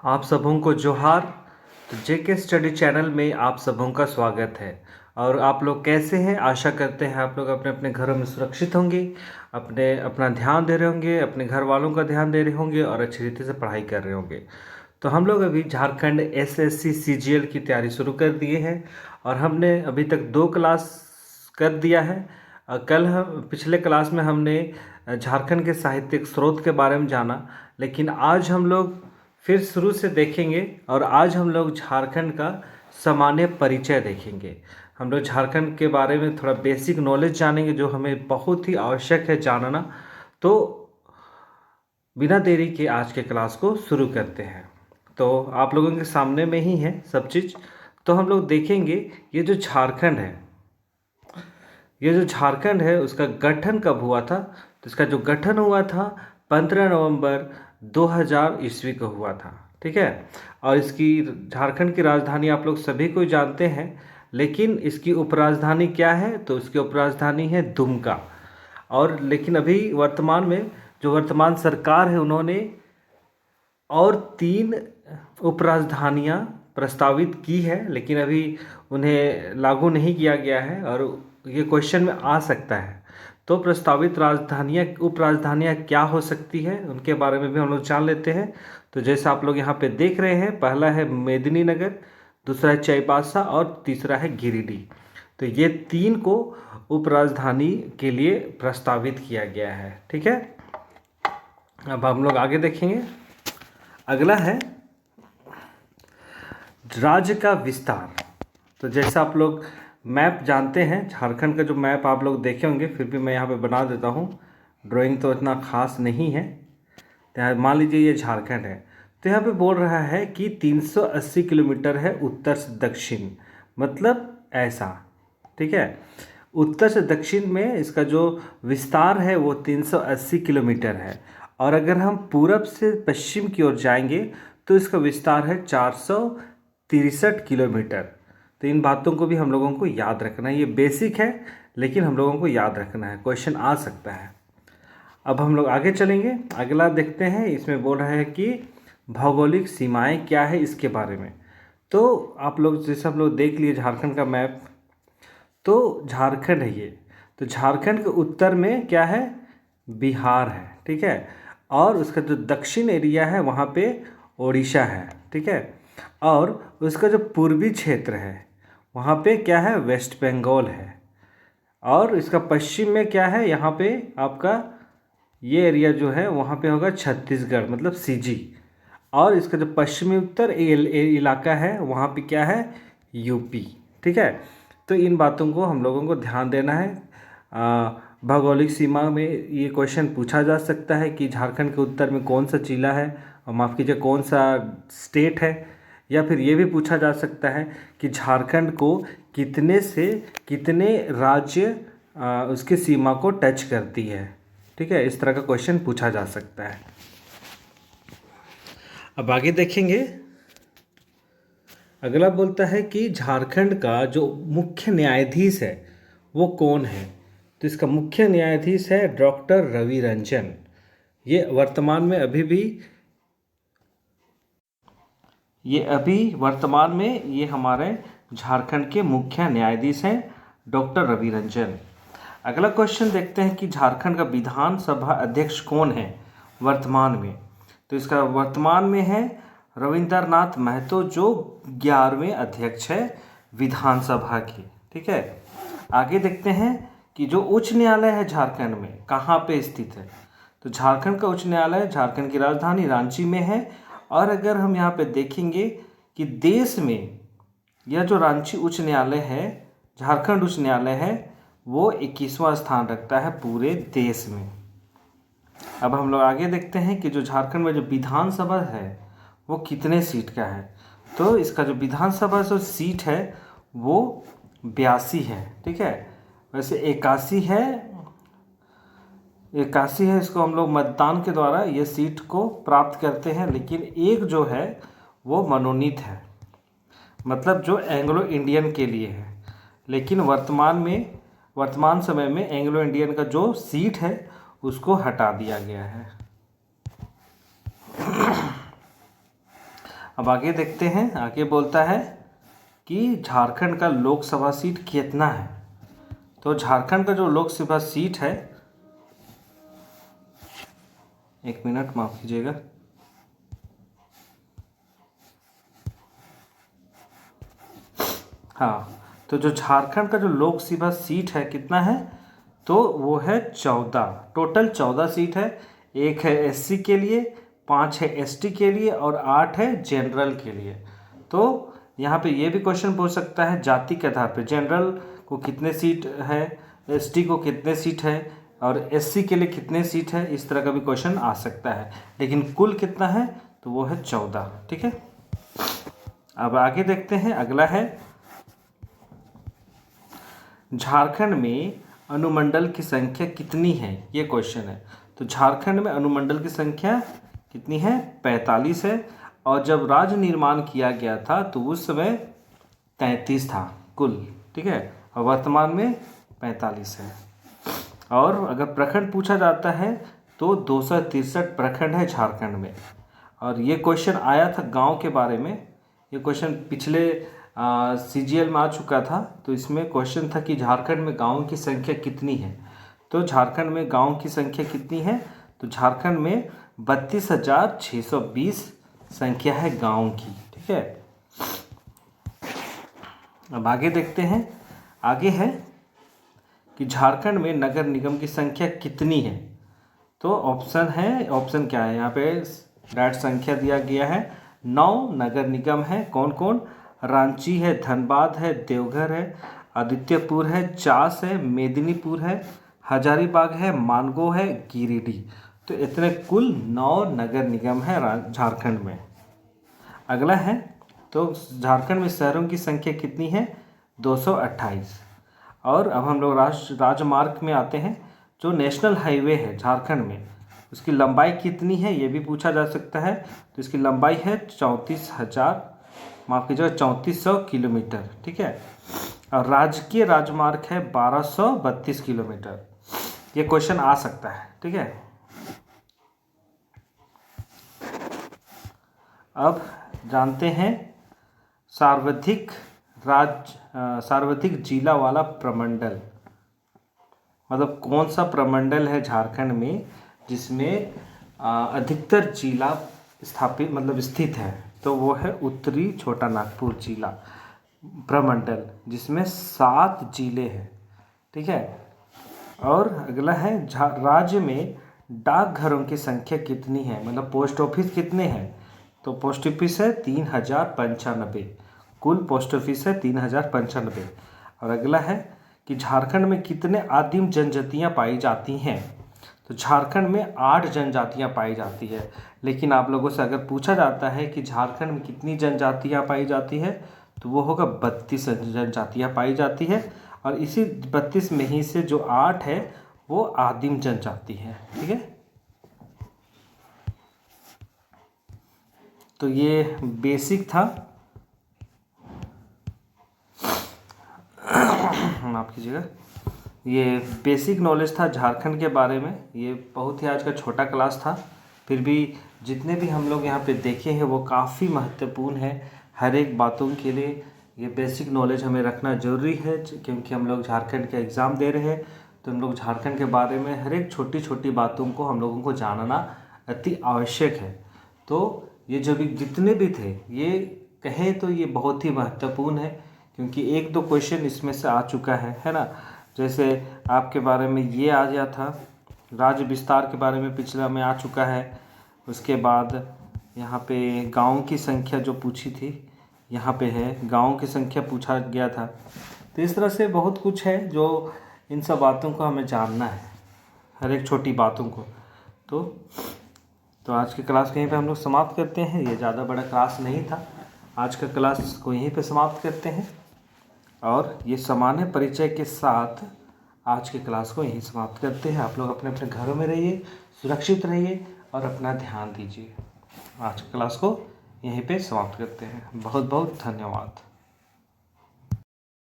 आप सबों को जोहार। तो जेके स्टडी चैनल में आप सबों का स्वागत है। और आप लोग कैसे हैं? आशा करते हैं आप लोग अपने अपने घरों में सुरक्षित होंगे, अपना ध्यान दे रहे होंगे, अपने घर वालों का ध्यान दे रहे होंगे और अच्छी रीति से पढ़ाई कर रहे होंगे। तो हम लोग अभी झारखंड एसएससी सीजीएल की तैयारी शुरू कर दिए हैं और हमने अभी तक 2 क्लास कर दिया है। कल हम पिछले क्लास में हमने झारखंड के साहित्यिक स्रोत के बारे में जाना, लेकिन आज हम लोग फिर शुरू से देखेंगे और आज हम लोग झारखंड का सामान्य परिचय देखेंगे। हम लोग झारखंड के बारे में थोड़ा बेसिक नॉलेज जानेंगे जो हमें बहुत ही आवश्यक है जानना। तो बिना देरी के आज के क्लास को शुरू करते हैं। तो आप लोगों के सामने में ही है सब चीज़। तो हम लोग देखेंगे ये जो झारखंड है उसका गठन कब हुआ था। तो इसका जो गठन हुआ था 15 नवंबर 2000 ईस्वी को हुआ था। ठीक है। और इसकी झारखंड की राजधानी आप लोग सभी को जानते हैं, लेकिन इसकी उपराजधानी क्या है? तो इसकी उपराजधानी है दुमका। और लेकिन अभी वर्तमान में जो वर्तमान सरकार है उन्होंने और 3 उपराजधानियाँ प्रस्तावित की है, लेकिन अभी उन्हें लागू नहीं किया गया है और ये क्वेश्चन में आ सकता है। तो प्रस्तावित उपराजधानियाँ क्या हो सकती है उनके बारे में भी हम लोग जान लेते हैं। तो जैसे आप लोग यहाँ पे देख रहे हैं, पहला है मेदिनीनगर, दूसरा है चाईबासा और तीसरा है गिरिडीह। तो ये 3 को उपराजधानी के लिए प्रस्तावित किया गया है। ठीक है। अब हम लोग आगे देखेंगे। अगला है राज्य का विस्तार। तो जैसे आप लोग मैप जानते हैं, झारखंड का जो मैप आप लोग देखे होंगे, फिर भी मैं यहाँ पे बना देता हूँ। ड्राइंग तो इतना खास नहीं है। तो मान लीजिए ये झारखंड है। तो यहाँ पे बोल रहा है कि 380 किलोमीटर है उत्तर से दक्षिण, मतलब ऐसा। ठीक है। उत्तर से दक्षिण में इसका जो विस्तार है वो 380 किलोमीटर है। और अगर हम पूरब से पश्चिम की ओर जाएंगे तो इसका विस्तार है 463 किलोमीटर। तो इन बातों को भी हम लोगों को याद रखना है। ये बेसिक है लेकिन हम लोगों को याद रखना है, क्वेश्चन आ सकता है। अब हम लोग आगे चलेंगे, अगला देखते हैं। इसमें बोल रहा है कि भौगोलिक सीमाएं क्या है इसके बारे में। तो आप लोग जैसे हम लोग देख लिए झारखंड का मैप, तो झारखंड है ये। तो झारखंड के उत्तर में क्या है? बिहार है। ठीक है। और उसका जो दक्षिण एरिया है वहाँ पे ओडिशा है। ठीक है। और उसका जो पूर्वी क्षेत्र है वहाँ पे क्या है? वेस्ट बंगाल है। और इसका पश्चिम में क्या है? यहाँ पे आपका ये एरिया जो है वहाँ पे होगा छत्तीसगढ़, मतलब सीजी। और इसका जो पश्चिमी उत्तर इलाका है वहाँ पे क्या है? यूपी। ठीक है। तो इन बातों को हम लोगों को ध्यान देना है। भौगोलिक सीमा में ये क्वेश्चन पूछा जा सकता है कि झारखंड के उत्तर में कौन सा जिला है, और माफ़ कीजिए कौन सा स्टेट है। या फिर ये भी पूछा जा सकता है कि झारखंड को कितने से कितने राज्य उसकी सीमा को टच करती है। ठीक है। इस तरह का क्वेश्चन पूछा जा सकता है। अब आगे देखेंगे। अगला बोलता है कि झारखंड का जो मुख्य न्यायाधीश है वो कौन है। तो इसका मुख्य न्यायाधीश है डॉक्टर रवि रंजन। ये वर्तमान में ये हमारे झारखंड के मुख्य न्यायाधीश हैं, डॉक्टर रवि रंजन। अगला क्वेश्चन देखते हैं कि झारखंड का विधानसभा अध्यक्ष कौन है वर्तमान में। तो इसका वर्तमान में है रविंद्रनाथ महतो, जो 11वें अध्यक्ष है विधानसभा के। ठीक है। आगे देखते हैं कि जो उच्च न्यायालय है झारखंड में कहाँ पे स्थित है। तो झारखंड का उच्च न्यायालय झारखंड की राजधानी रांची में है। और अगर हम यहाँ पे देखेंगे कि देश में यह जो रांची उच्च न्यायालय है, झारखंड उच्च न्यायालय है, वो 21वां स्थान रखता है पूरे देश में। अब हम लोग आगे देखते हैं कि जो झारखंड में जो विधानसभा है वो कितने सीट का है। तो इसका जो विधानसभा जो सीट है वो 82 है। ठीक है। वैसे 81 है, इसको हम लोग मतदान के द्वारा ये सीट को प्राप्त करते हैं, लेकिन एक जो है वो मनोनीत है, मतलब जो एंग्लो इंडियन के लिए है। लेकिन वर्तमान समय में एंग्लो इंडियन का जो सीट है उसको हटा दिया गया है। अब आगे देखते हैं, आगे बोलता है कि झारखंड का लोकसभा सीट कितना है। तो झारखंड का जो लोकसभा सीट है, एक मिनट माफ कीजिएगा, हाँ, तो जो झारखंड का जो लोकसभा सीट है कितना है, तो वो है 14। टोटल 14 सीट है। एक है एससी के लिए, 5 है एसटी के लिए और 8 है जनरल के लिए। तो यहाँ पे ये भी क्वेश्चन पूछ सकता है जाति के आधार पे, जनरल को कितने सीट है, एसटी को कितने सीट है और एससी के लिए कितने सीट है, इस तरह का भी क्वेश्चन आ सकता है। लेकिन कुल कितना है, तो वो है 14। ठीक है, अब आगे देखते हैं, अगला है झारखंड में अनुमंडल की संख्या कितनी है, ये क्वेश्चन है। तो झारखंड में अनुमंडल की संख्या कितनी है, 45 है। और जब राज्य निर्माण किया गया था तो उस समय 33 था कुल। ठीक है, और वर्तमान में 45 है। और अगर प्रखंड पूछा जाता है तो 263 प्रखंड है झारखंड में। और ये क्वेश्चन आया था गांव के बारे में, ये क्वेश्चन पिछले CGL में आ चुका था। तो इसमें क्वेश्चन था कि झारखंड में गाँव की संख्या कितनी है। तो झारखंड में गाँव की संख्या कितनी है, तो झारखंड में 32,620 संख्या है गाँव की। ठीक है, अब आगे देखते हैं, आगे है कि झारखंड में नगर निगम की संख्या कितनी है। तो ऑप्शन है, ऑप्शन क्या है यहाँ पे, डायरेक्ट संख्या दिया गया है। 9 नगर निगम है। कौन कौन, रांची है, धनबाद है, देवघर है, आदित्यपुर है, चास है, मेदिनीपुर है, हजारीबाग है, मानगो है, गिरिडीह। तो इतने कुल 9 नगर निगम है झारखंड में। अगला है, तो झारखंड में शहरों की संख्या कितनी है, 228। और अब हम लोग राजमार्ग में आते हैं। जो नेशनल हाईवे है झारखंड में, उसकी लंबाई कितनी है, ये भी पूछा जा सकता है। तो इसकी लंबाई है 3400 किलोमीटर। ठीक है, और राजकीय राजमार्ग है 1232 किलोमीटर। ये क्वेश्चन आ सकता है। ठीक है, अब जानते हैं सार्वधिक जिला वाला प्रमंडल, मतलब कौन सा प्रमंडल है झारखंड में जिसमें अधिकतर जिला स्थित है। तो वो है उत्तरी छोटा नागपुर जिला प्रमंडल, जिसमें 7 जिले हैं। ठीक है, और अगला है राज्य में डाकघरों की संख्या कितनी है, मतलब पोस्ट ऑफिस कितने हैं। तो पोस्ट ऑफिस है 3095, कुल पोस्ट ऑफिस है 3095। और अगला है कि झारखंड में कितने आदिम जनजातियाँ पाई जाती हैं। तो झारखंड में 8 जनजातियाँ पाई जाती है। लेकिन आप लोगों से अगर पूछा जाता है कि झारखंड में कितनी जनजातियाँ पाई जाती है, तो वो होगा 32 जनजातियाँ पाई जाती है। और इसी 32 में ही से जो 8 है वो आदिम जनजाति है। ठीक है, तो ये बेसिक था, माफ कीजिएगा, ये बेसिक नॉलेज था झारखंड के बारे में। ये बहुत ही आज का छोटा क्लास था, फिर भी जितने भी हम लोग यहाँ पे देखे हैं वो काफ़ी महत्वपूर्ण है। हर एक बातों के लिए ये बेसिक नॉलेज हमें रखना ज़रूरी है, क्योंकि हम लोग झारखंड का एग्ज़ाम दे रहे हैं। तो हम लोग झारखंड के बारे में हर एक छोटी छोटी बातों को हम लोगों को जानना अति आवश्यक है। तो ये जो भी जितने भी थे, ये कहें तो ये बहुत ही महत्वपूर्ण है, क्योंकि 1-2 क्वेश्चन इसमें से आ चुका है ना। जैसे आपके बारे में ये आ गया था, राज्य विस्तार के बारे में पिछला में आ चुका है। उसके बाद यहाँ पे गाँव की संख्या जो पूछी थी, यहाँ पे है गाँव की संख्या पूछा गया था। तो इस तरह से बहुत कुछ है जो इन सब बातों को हमें जानना है, हर एक छोटी बातों को। तो आज की क्लास को यहीं पे हम लोग समाप्त करते हैं। ये ज़्यादा बड़ा क्लास नहीं था, आज का क्लास को यहीं पे समाप्त करते हैं। और ये सामान्य परिचय के साथ आज की क्लास को यहीं समाप्त करते हैं। आप लोग अपने अपने घरों में रहिए, सुरक्षित रहिए और अपना ध्यान दीजिए। आज की क्लास को यहीं पे समाप्त करते हैं। बहुत बहुत धन्यवाद।